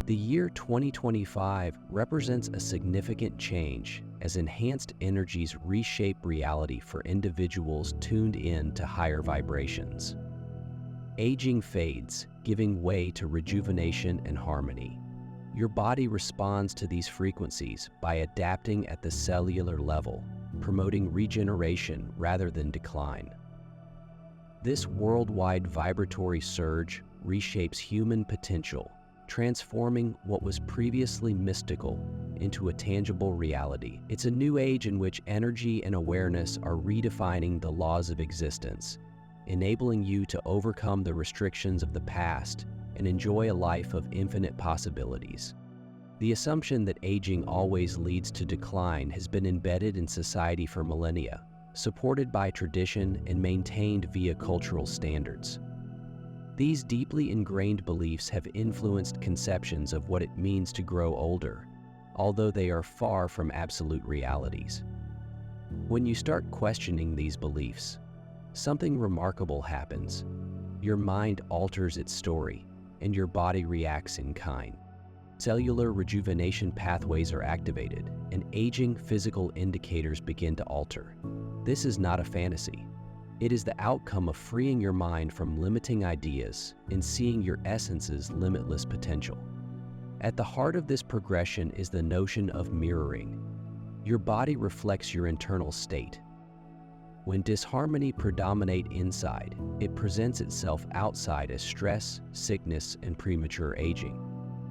The year 2025 represents a significant change as enhanced energies reshape reality for individuals tuned in to higher vibrations. Aging fades, giving way to rejuvenation and harmony. Your body responds to these frequencies by adapting at the cellular level, promoting regeneration rather than decline. This worldwide vibratory surge reshapes human potential, transforming what was previously mystical into a tangible reality. It's a new age in which energy and awareness are redefining the laws of existence, enabling you to overcome the restrictions of the past and enjoy a life of infinite possibilities. The assumption that aging always leads to decline has been embedded in society for millennia, supported by tradition and maintained via cultural standards. These deeply ingrained beliefs have influenced conceptions of what it means to grow older, although they are far from absolute realities. When you start questioning these beliefs, something remarkable happens. Your mind alters its story, and your body reacts in kind. Cellular rejuvenation pathways are activated, and aging physical indicators begin to alter. This is not a fantasy. It is the outcome of freeing your mind from limiting ideas and seeing your essence's limitless potential. At the heart of this progression is the notion of mirroring. Your body reflects your internal state. When disharmony predominates inside, it presents itself outside as stress, sickness, and premature aging.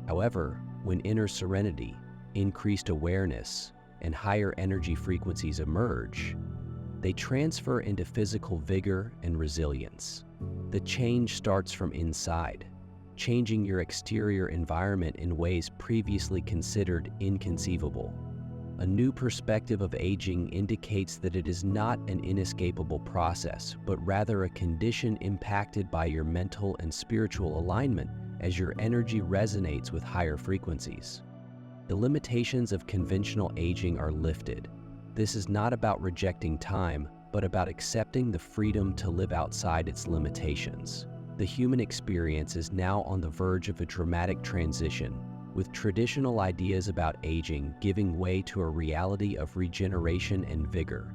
However, when inner serenity, increased awareness, and higher energy frequencies emerge, they transfer into physical vigor and resilience. The change starts from inside, changing your exterior environment in ways previously considered inconceivable. A new perspective of aging indicates that it is not an inescapable process, but rather a condition impacted by your mental and spiritual alignment as your energy resonates with higher frequencies. The limitations of conventional aging are lifted. This is not about rejecting time, but about accepting the freedom to live outside its limitations. The human experience is now on the verge of a dramatic transition, with traditional ideas about aging giving way to a reality of regeneration and vigor.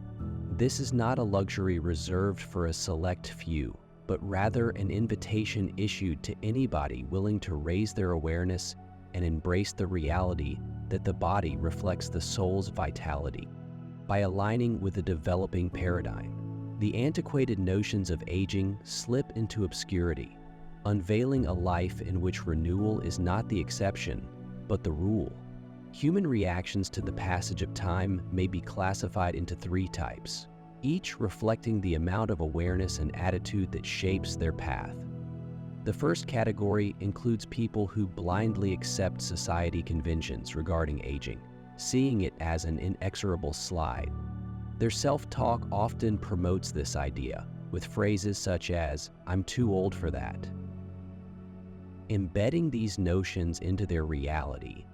This is not a luxury reserved for a select few, but rather an invitation issued to anybody willing to raise their awareness and embrace the reality that the body reflects the soul's vitality. By aligning with the developing paradigm, the antiquated notions of aging slip into obscurity, unveiling a life in which renewal is not the exception, but the rule. Human reactions to the passage of time may be classified into three types, each reflecting the amount of awareness and attitude that shapes their path. The first category includes people who blindly accept society conventions regarding aging, seeing it as an inexorable slide. Their self-talk often promotes this idea, with phrases such as, "I'm too old for that." Embedding these notions into their reality,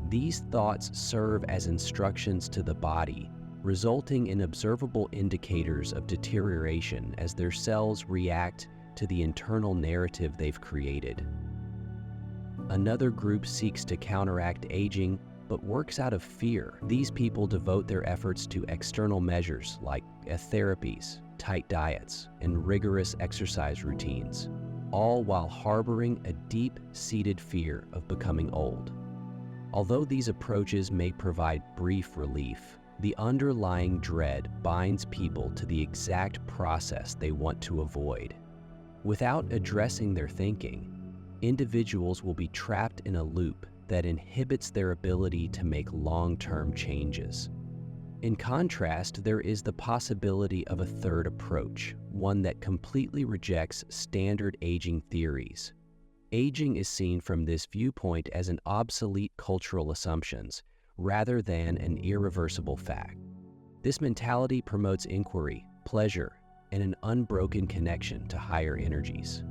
these thoughts serve as instructions to the body, resulting in observable indicators of deterioration as their cells react to the internal narrative they've created. Another group seeks to counteract aging but works out of fear. These people devote their efforts to external measures like therapies, tight diets, and rigorous exercise routines, all while harboring a deep-seated fear of becoming old. Although these approaches may provide brief relief, the underlying dread binds people to the exact process they want to avoid. Without addressing their thinking, individuals will be trapped in a loop that inhibits their ability to make long-term changes. In contrast, there is the possibility of a third approach, one that completely rejects standard aging theories. Aging is seen from this viewpoint as an obsolete cultural assumptions rather than an irreversible fact. This mentality promotes inquiry, pleasure, and an unbroken connection to higher energies.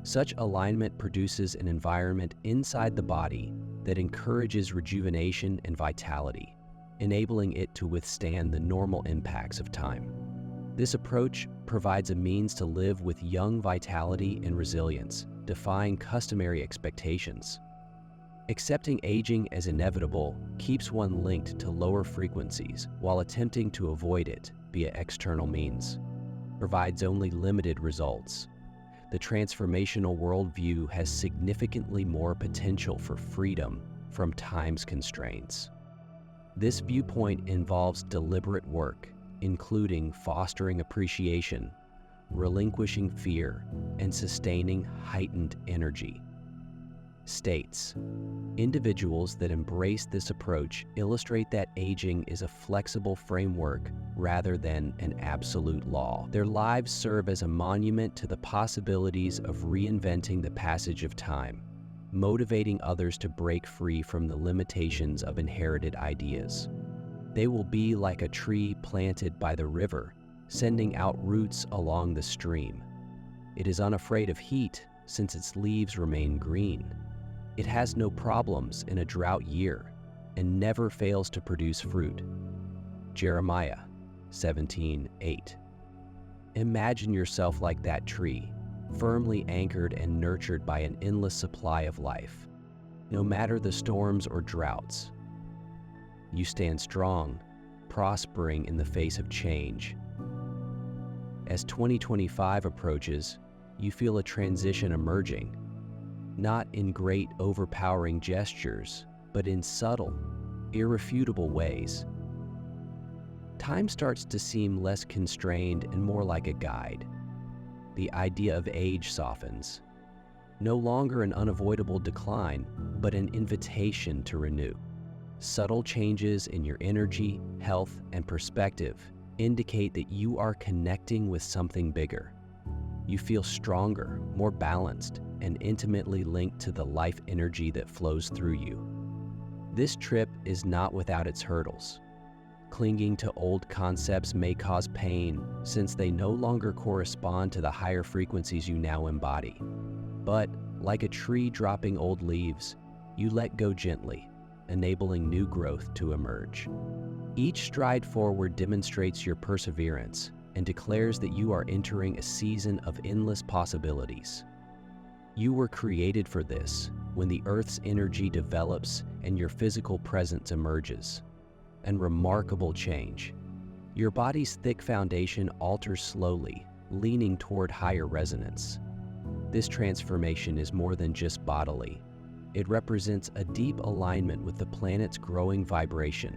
Such alignment produces an environment inside the body that encourages rejuvenation and vitality, enabling it to withstand the normal impacts of time. This approach provides a means to live with young vitality and resilience, defying customary expectations. Accepting aging as inevitable keeps one linked to lower frequencies, while attempting to avoid it via external means provides only limited results. The transformational worldview has significantly more potential for freedom from time's constraints. This viewpoint involves deliberate work, including fostering appreciation, relinquishing fear, and sustaining heightened energy. States, individuals that embrace this approach illustrate that aging is a flexible framework rather than an absolute law. Their lives serve as a monument to the possibilities of reinventing the passage of time, motivating others to break free from the limitations of inherited ideas. They will be like a tree planted by the river, sending out roots along the stream. It is unafraid of heat since its leaves remain green. It has no problems in a drought year and never fails to produce fruit. Jeremiah 17:8. Imagine yourself like that tree, firmly anchored and nurtured by an endless supply of life. No matter the storms or droughts, you stand strong, prospering in the face of change. As 2025 approaches, you feel a transition emerging, not in great overpowering gestures, but in subtle, irrefutable ways. Time starts to seem less constrained and more like a guide. The idea of age softens, no longer an unavoidable decline, but an invitation to renew. Subtle changes in your energy, health, and perspective indicate that you are connecting with something bigger. You feel stronger, more balanced, and intimately linked to the life energy that flows through you. This trip is not without its hurdles. Clinging to old concepts may cause pain since they no longer correspond to the higher frequencies you now embody. But, like a tree dropping old leaves, you let go gently, enabling new growth to emerge. Each stride forward demonstrates your perseverance and declares that you are entering a season of endless possibilities. You were created for this when the Earth's energy develops and your physical presence emerges. And remarkable change. Your body's thick foundation alters slowly, leaning toward higher resonance. This transformation is more than just bodily. It represents a deep alignment with the planet's growing vibration.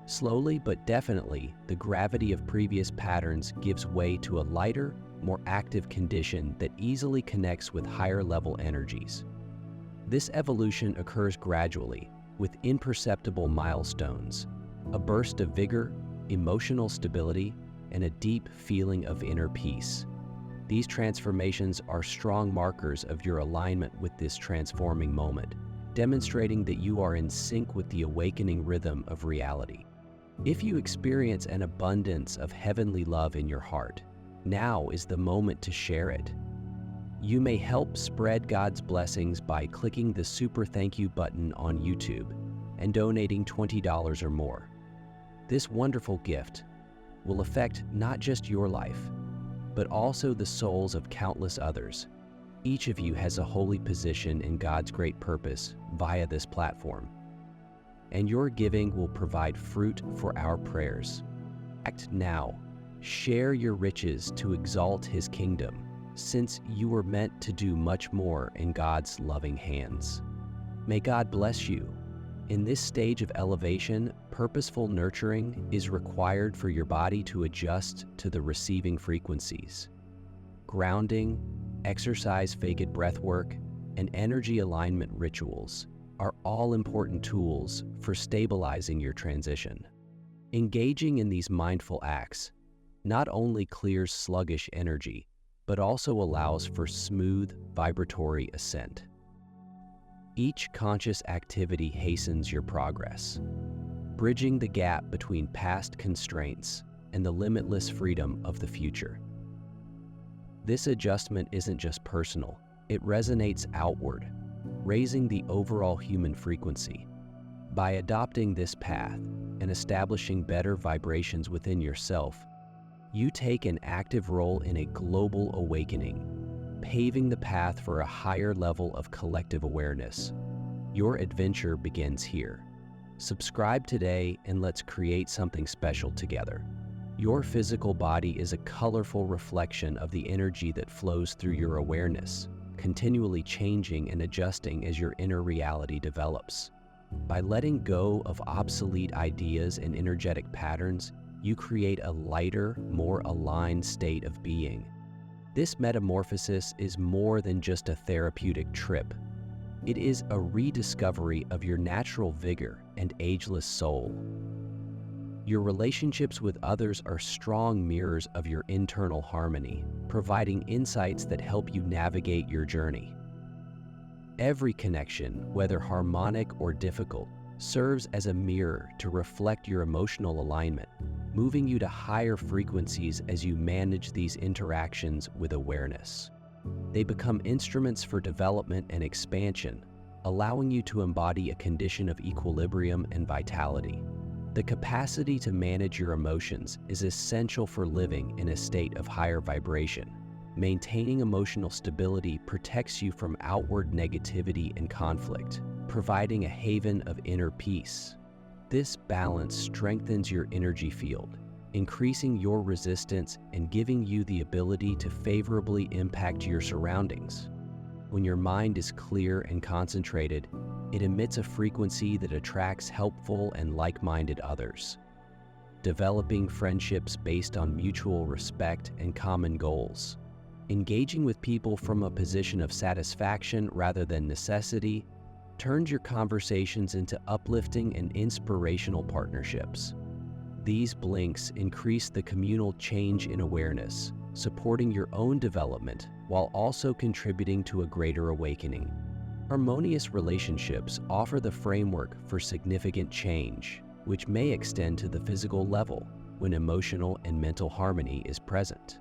Slowly but definitely, the gravity of previous patterns gives way to a lighter, more active condition that easily connects with higher level energies. This evolution occurs gradually, with imperceptible milestones, a burst of vigor, emotional stability, and a deep feeling of inner peace. These transformations are strong markers of your alignment with this transforming moment, demonstrating that you are in sync with the awakening rhythm of reality. If you experience an abundance of heavenly love in your heart, now is the moment to share it. You may help spread God's blessings by clicking the Super Thank You button on YouTube and donating $20 or more. This wonderful gift will affect not just your life, but also the souls of countless others. Each of you has a holy position in God's great purpose via this platform, and your giving will provide fruit for our prayers. Act now. Share your riches to exalt His kingdom, since you were meant to do much more in God's loving hands. May God bless you. In this stage of elevation, purposeful nurturing is required for your body to adjust to the receiving frequencies. Grounding, exercise-focused breathwork, and energy alignment rituals are all important tools for stabilizing your transition. Engaging in these mindful acts not only clears sluggish energy, but also allows for smooth, vibratory ascent. Each conscious activity hastens your progress, bridging the gap between past constraints and the limitless freedom of the future. This adjustment isn't just personal, it resonates outward, raising the overall human frequency. By adopting this path and establishing better vibrations within yourself, you take an active role in a global awakening, paving the path for a higher level of collective awareness. Your adventure begins here. Subscribe today and let's create something special together. Your physical body is a colorful reflection of the energy that flows through your awareness, continually changing and adjusting as your inner reality develops. By letting go of obsolete ideas and energetic patterns, you create a lighter, more aligned state of being. This metamorphosis is more than just a therapeutic trip. It is a rediscovery of your natural vigor and ageless soul. Your relationships with others are strong mirrors of your internal harmony, providing insights that help you navigate your journey. Every connection, whether harmonic or difficult, serves as a mirror to reflect your emotional alignment, moving you to higher frequencies as you manage these interactions with awareness. They become instruments for development and expansion, allowing you to embody a condition of equilibrium and vitality. The capacity to manage your emotions is essential for living in a state of higher vibration. Maintaining emotional stability protects you from outward negativity and conflict, providing a haven of inner peace. This balance strengthens your energy field, increasing your resistance and giving you the ability to favorably impact your surroundings. When your mind is clear and concentrated, it emits a frequency that attracts helpful and like-minded others. Developing friendships based on mutual respect and common goals. Engaging with people from a position of satisfaction rather than necessity turns your conversations into uplifting and inspirational partnerships. These blinks increase the communal change in awareness, supporting your own development while also contributing to a greater awakening. Harmonious relationships offer the framework for significant change, which may extend to the physical level when emotional and mental harmony is present.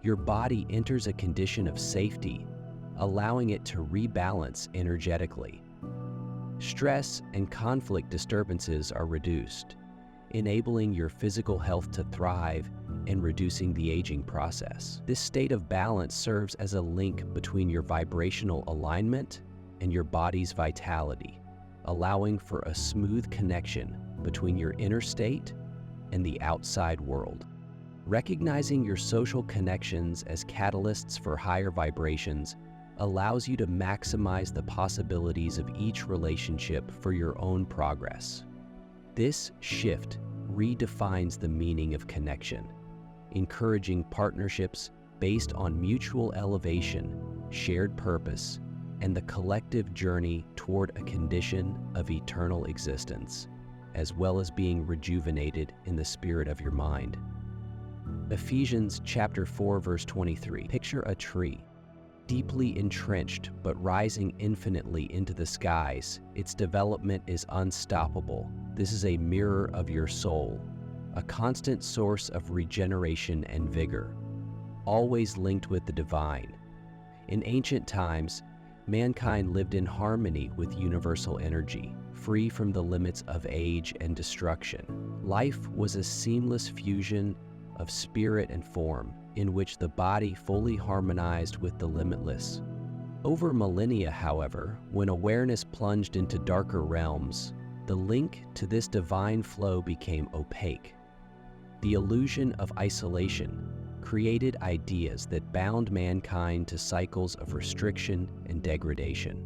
Your body enters a condition of safety, allowing it to rebalance energetically. Stress and conflict disturbances are reduced, enabling your physical health to thrive and reducing the aging process. This state of balance serves as a link between your vibrational alignment and your body's vitality, allowing for a smooth connection between your inner state and the outside world. Recognizing your social connections as catalysts for higher vibrations allows you to maximize the possibilities of each relationship for your own progress. This shift redefines the meaning of connection, encouraging partnerships based on mutual elevation, shared purpose, and the collective journey toward a condition of eternal existence, as well as being rejuvenated in the spirit of your mind. Ephesians chapter 4, verse 23. Picture a tree, deeply entrenched but rising infinitely into the skies. Its development is unstoppable. This is a mirror of your soul, a constant source of regeneration and vigor, always linked with the divine. In ancient times, mankind lived in harmony with universal energy, free from the limits of age and destruction. Life was a seamless fusion of spirit and form, in which the body fully harmonized with the limitless. Over millennia, however, when awareness plunged into darker realms, the link to this divine flow became opaque. The illusion of isolation created ideas that bound mankind to cycles of restriction and degradation.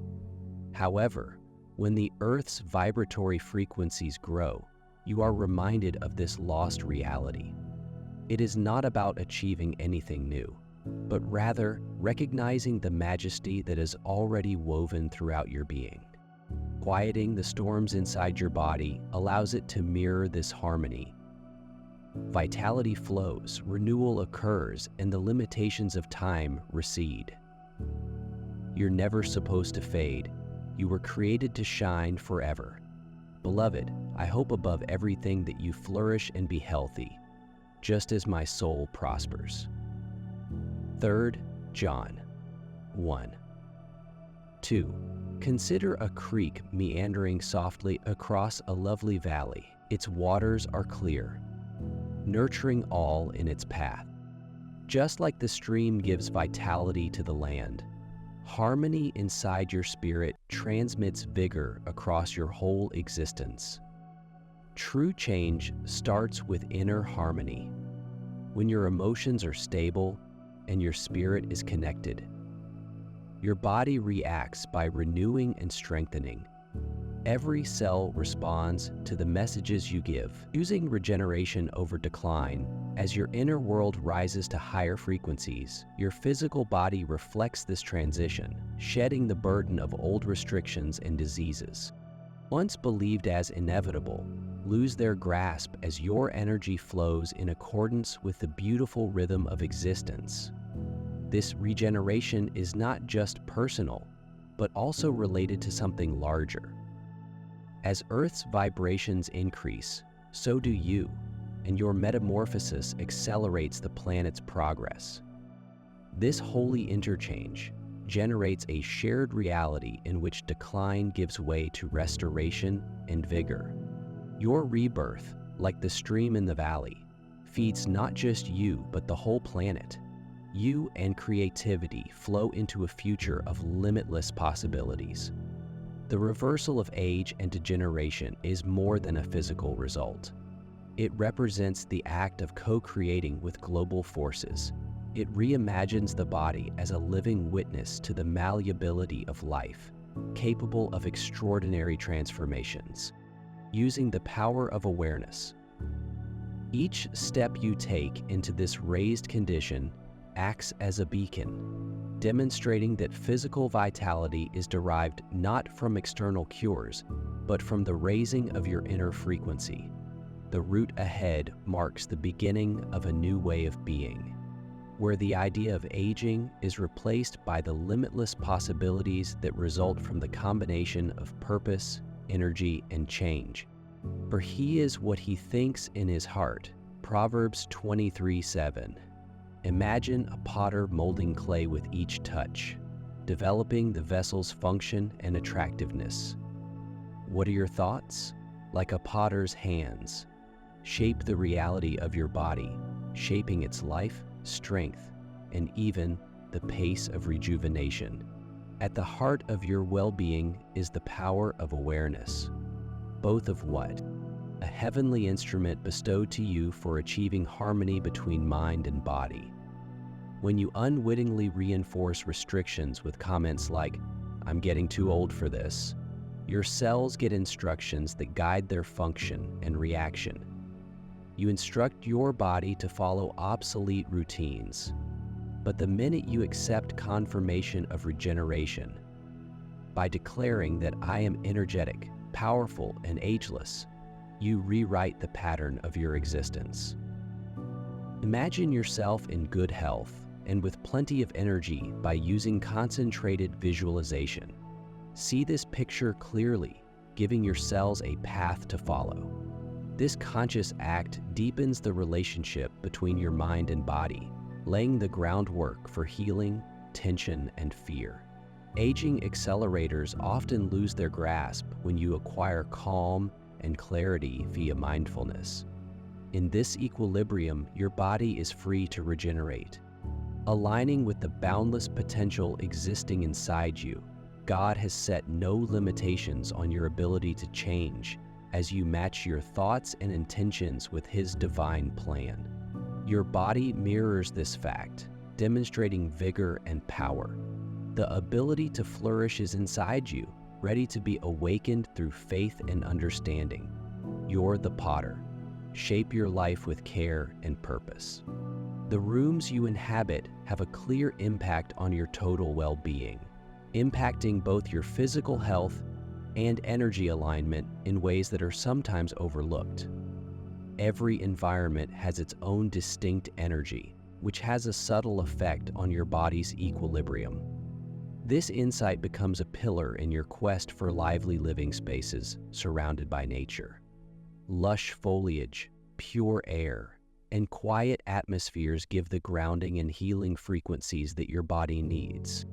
However, when the Earth's vibratory frequencies grow, you are reminded of this lost reality. It is not about achieving anything new, but rather recognizing the majesty that is already woven throughout your being. Quieting the storms inside your body allows it to mirror this harmony. Vitality flows, renewal occurs, and the limitations of time recede. You're never supposed to fade. You were created to shine forever. Beloved, I hope above everything that you flourish and be healthy, just as my soul prospers. 3 John 1. 2. Consider a creek meandering softly across a lovely valley. Its waters are clear, nurturing all in its path. Just like the stream gives vitality to the land, Harmony inside your spirit transmits vigor across your whole existence. True change starts with inner harmony. When your emotions are stable and your spirit is connected, your body reacts by renewing and strengthening. Every cell responds to the messages you give, choosing regeneration over decline. As your inner world rises to higher frequencies, your physical body reflects this transition, shedding the burden of old restrictions and diseases, once believed as inevitable, lose their grasp as your energy flows in accordance with the beautiful rhythm of existence. This regeneration is not just personal, but also related to something larger. As Earth's vibrations increase, so do you, and your metamorphosis accelerates the planet's progress. This holy interchange generates a shared reality in which decline gives way to restoration and vigor. Your rebirth, like the stream in the valley, feeds not just you but the whole planet. You and creativity flow into a future of limitless possibilities. The reversal of age and degeneration is more than a physical result. It represents the act of co-creating with global forces. It reimagines the body as a living witness to the malleability of life, capable of extraordinary transformations. Using the power of awareness, each step you take into this raised condition acts as a beacon, demonstrating that physical vitality is derived not from external cures, but from the raising of your inner frequency. The route ahead marks the beginning of a new way of being, where the idea of aging is replaced by the limitless possibilities that result from the combination of purpose, energy, and change. For he is what he thinks in his heart. Proverbs 23:7. Imagine a potter molding clay with each touch, developing the vessel's function and attractiveness. What are your thoughts? Like a potter's hands, shape the reality of your body, shaping its life, strength, and even the pace of rejuvenation. At the heart of your well-being is the power of awareness. Both of what? A heavenly instrument bestowed to you for achieving harmony between mind and body. When you unwittingly reinforce restrictions with comments like, "I'm getting too old for this," your cells get instructions that guide their function and reaction. You instruct your body to follow obsolete routines. But the minute you accept confirmation of regeneration, by declaring that I am energetic, powerful, and ageless, you rewrite the pattern of your existence. Imagine yourself in good health and with plenty of energy by using concentrated visualization. See this picture clearly, giving your cells a path to follow. This conscious act deepens the relationship between your mind and body, laying the groundwork for healing, tension, and fear. Aging accelerators often lose their grasp when you acquire calm and clarity via mindfulness. In this equilibrium, your body is free to regenerate. Aligning with the boundless potential existing inside you, God has set no limitations on your ability to change as you match your thoughts and intentions with His divine plan. Your body mirrors this fact, demonstrating vigor and power. The ability to flourish is inside you, ready to be awakened through faith and understanding. You're the potter. Shape your life with care and purpose. The rooms you inhabit have a clear impact on your total well-being, impacting both your physical health and energy alignment in ways that are sometimes overlooked. Every environment has its own distinct energy, which has a subtle effect on your body's equilibrium. This insight becomes a pillar in your quest for lively living spaces surrounded by nature. Lush foliage, pure air, and quiet atmospheres give the grounding and healing frequencies that your body needs.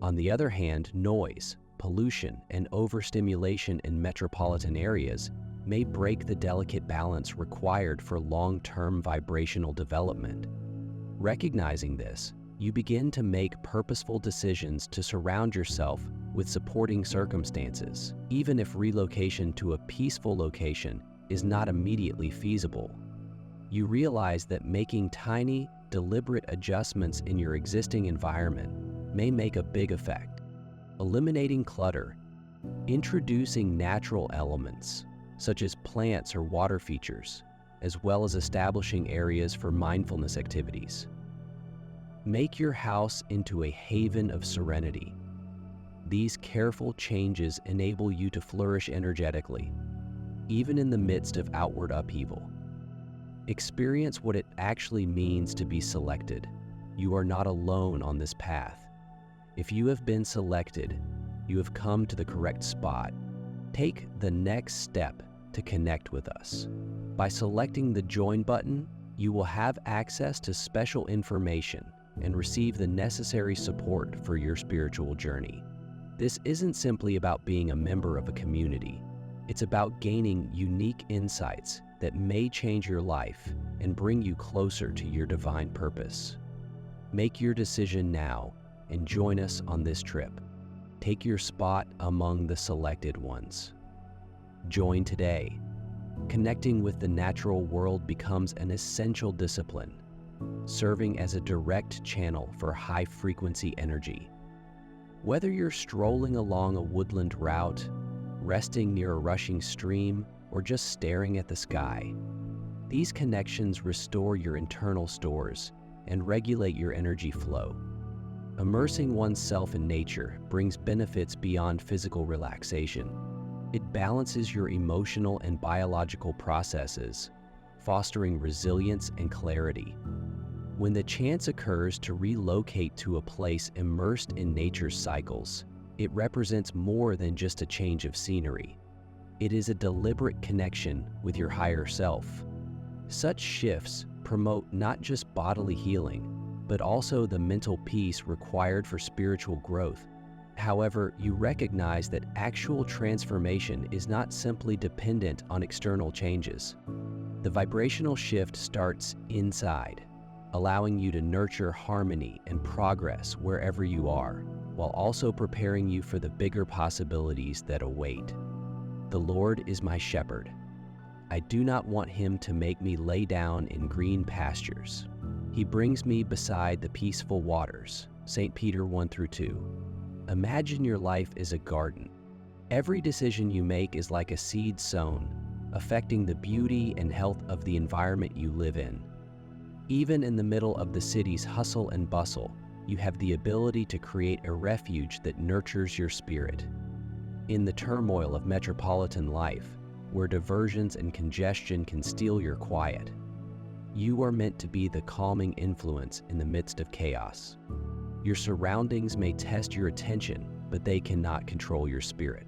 On the other hand, noise, pollution, and overstimulation in metropolitan areas may break the delicate balance required for long-term vibrational development. Recognizing this, You begin to make purposeful decisions to surround yourself with supporting circumstances, even if relocation to a peaceful location is not immediately feasible. You realize that making tiny, deliberate adjustments in your existing environment may make a big effect. Eliminating clutter, introducing natural elements, such as plants or water features, as well as establishing areas for mindfulness activities. Make your house into a haven of serenity. These careful changes enable you to flourish energetically, even in the midst of outward upheaval. Experience what it actually means to be selected. You are not alone on this path. If you have been selected, you have come to the correct spot. Take the next step to connect with us. By selecting the Join button, you will have access to special information and receive the necessary support for your spiritual journey. This isn't simply about being a member of a community. It's about gaining unique insights that may change your life and bring you closer to your divine purpose. Make your decision now and join us on this trip. Take your spot among the selected ones. Join today. Connecting with the natural world becomes an essential discipline, serving as a direct channel for high-frequency energy. Whether you're strolling along a woodland route, resting near a rushing stream, or just staring at the sky, these connections restore your internal stores and regulate your energy flow. Immersing oneself in nature brings benefits beyond physical relaxation. It balances your emotional and biological processes, fostering resilience and clarity. When the chance occurs to relocate to a place immersed in nature's cycles, it represents more than just a change of scenery. It is a deliberate connection with your higher self. Such shifts promote not just bodily healing, but also the mental peace required for spiritual growth. However, you recognize that actual transformation is not simply dependent on external changes. The vibrational shift starts inside, allowing you to nurture harmony and progress wherever you are, while also preparing you for the bigger possibilities that await. The Lord is my shepherd. I do not want him to make me lay down in green pastures. He brings me beside the peaceful waters. St. Peter 1-2. Imagine your life is a garden. Every decision you make is like a seed sown, affecting the beauty and health of the environment you live in. Even in the middle of the city's hustle and bustle, you have the ability to create a refuge that nurtures your spirit. In the turmoil of metropolitan life, where diversions and congestion can steal your quiet, you are meant to be the calming influence in the midst of chaos. Your surroundings may test your attention, but they cannot control your spirit.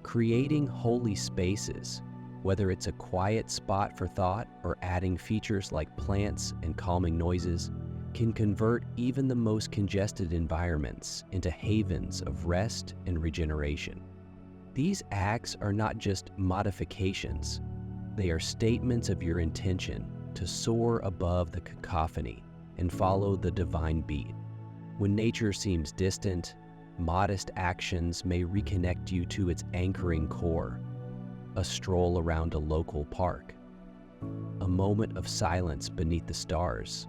Creating holy spaces, whether it's a quiet spot for thought or adding features like plants and calming noises, can convert even the most congested environments into havens of rest and regeneration. These acts are not just modifications, they are statements of your intention to soar above the cacophony and follow the divine beat. When nature seems distant, modest actions may reconnect you to its anchoring core. A stroll around a local park, a moment of silence beneath the stars,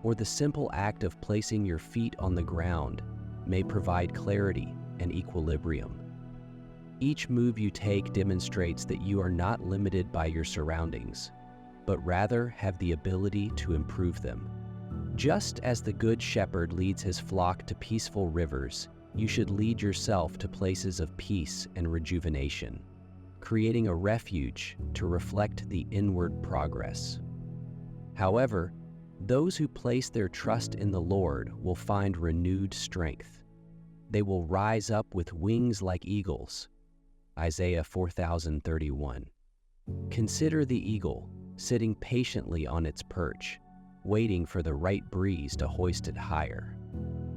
or the simple act of placing your feet on the ground may provide clarity and equilibrium. Each move you take demonstrates that you are not limited by your surroundings, but rather have the ability to improve them. Just as the Good Shepherd leads his flock to peaceful rivers, you should lead yourself to places of peace and rejuvenation, creating a refuge to reflect the inward progress. However, those who place their trust in the Lord will find renewed strength. They will rise up with wings like eagles. Isaiah 4031. Consider the eagle sitting patiently on its perch, waiting for the right breeze to hoist it higher.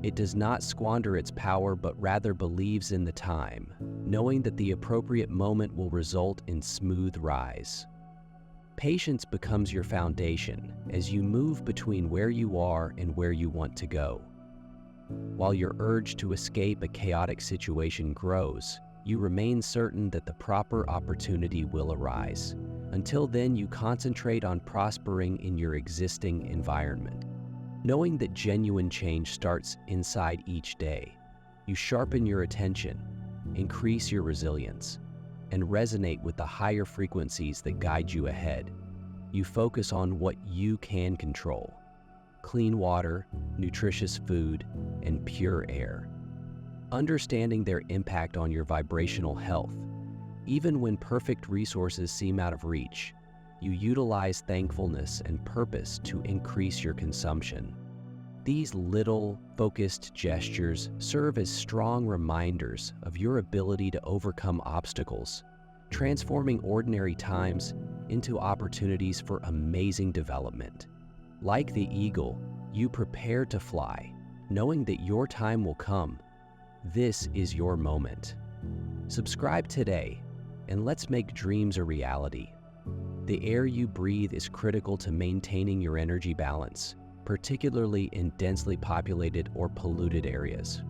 It does not squander its power, but rather believes in the time, knowing that the appropriate moment will result in smooth rise. Patience becomes your foundation as you move between where you are and where you want to go. While your urge to escape a chaotic situation grows, you remain certain that the proper opportunity will arise. Until then, you concentrate on prospering in your existing environment. Knowing that genuine change starts inside each day, you sharpen your attention, increase your resilience, and resonate with the higher frequencies that guide you ahead. You focus on what you can control: clean water, nutritious food, and pure air. Understanding their impact on your vibrational health, even when perfect resources seem out of reach, you utilize thankfulness and purpose to increase your consumption. These little, focused gestures serve as strong reminders of your ability to overcome obstacles, transforming ordinary times into opportunities for amazing development. Like the eagle, you prepare to fly, knowing that your time will come. This is your moment. Subscribe today, and let's make dreams a reality. The air you breathe is critical to maintaining your energy balance, particularly in densely populated or polluted areas.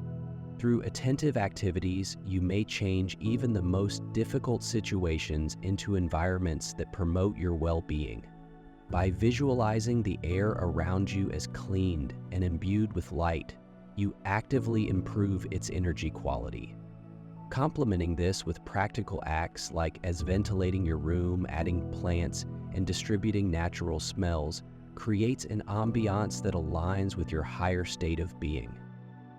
Through attentive activities, you may change even the most difficult situations into environments that promote your well-being. By visualizing the air around you as cleaned and imbued with light, you actively improve its energy quality. Complementing this with practical acts as ventilating your room, adding plants, and distributing natural smells creates an ambiance that aligns with your higher state of being.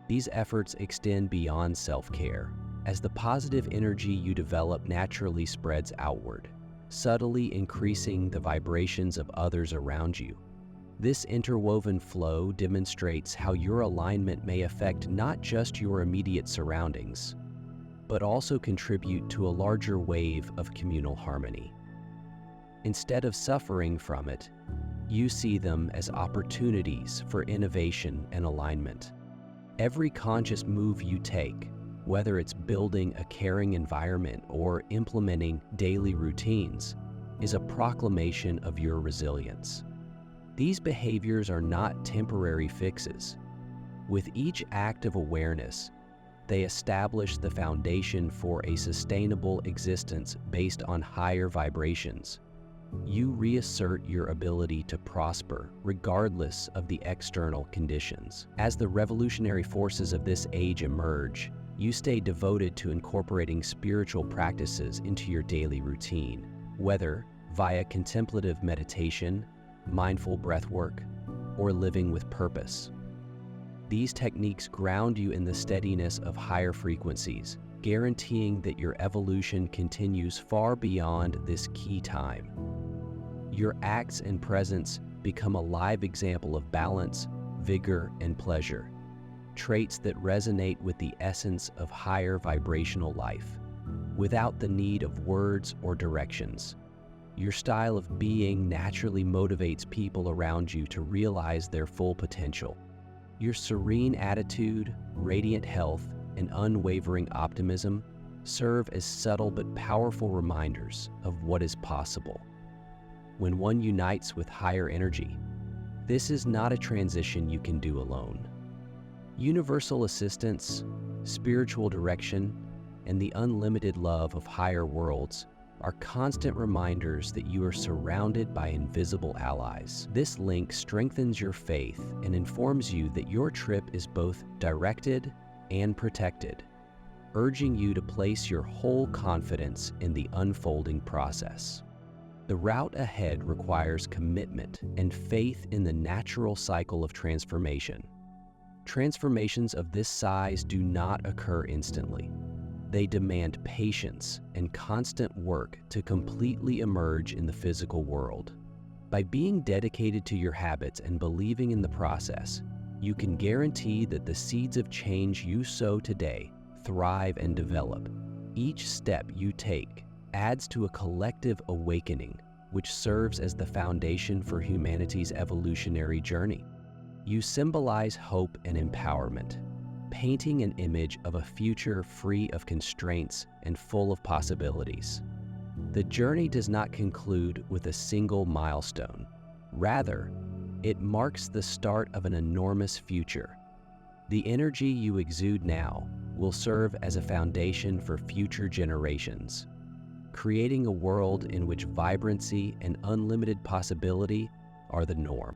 These efforts extend beyond self-care, as the positive energy you develop naturally spreads outward, subtly increasing the vibrations of others around you. This interwoven flow demonstrates how your alignment may affect not just your immediate surroundings, but also contribute to a larger wave of communal harmony. Instead of suffering from it, you see them as opportunities for innovation and alignment. Every conscious move you take, whether it's building a caring environment or implementing daily routines, is a proclamation of your resilience. These behaviors are not temporary fixes. With each act of awareness, they establish the foundation for a sustainable existence based on higher vibrations. You reassert your ability to prosper regardless of the external conditions. As the revolutionary forces of this age emerge, you stay devoted to incorporating spiritual practices into your daily routine, whether via contemplative meditation, mindful breathwork, or living with purpose. These techniques ground you in the steadiness of higher frequencies, guaranteeing that your evolution continues far beyond this key time. Your acts and presence become a live example of balance, vigor, and pleasure, traits that resonate with the essence of higher vibrational life, without the need of words or directions. Your style of being naturally motivates people around you to realize their full potential. Your serene attitude, radiant health, and unwavering optimism serve as subtle but powerful reminders of what is possible. When one unites with higher energy, this is not a transition you can do alone. Universal assistance, spiritual direction, and the unlimited love of higher worlds are constant reminders that you are surrounded by invisible allies. This link strengthens your faith and informs you that your trip is both directed and protected, urging you to place your whole confidence in the unfolding process. The route ahead requires commitment and faith in the natural cycle of transformation. Transformations of this size do not occur instantly. They demand patience and constant work to completely emerge in the physical world. By being dedicated to your habits and believing in the process, you can guarantee that the seeds of change you sow today thrive and develop. Each step you take adds to a collective awakening, which serves as the foundation for humanity's evolutionary journey. You symbolize hope and empowerment, painting an image of a future free of constraints and full of possibilities. The journey does not conclude with a single milestone. Rather, it marks the start of an enormous future. The energy you exude now will serve as a foundation for future generations, creating a world in which vibrancy and unlimited possibility are the norm.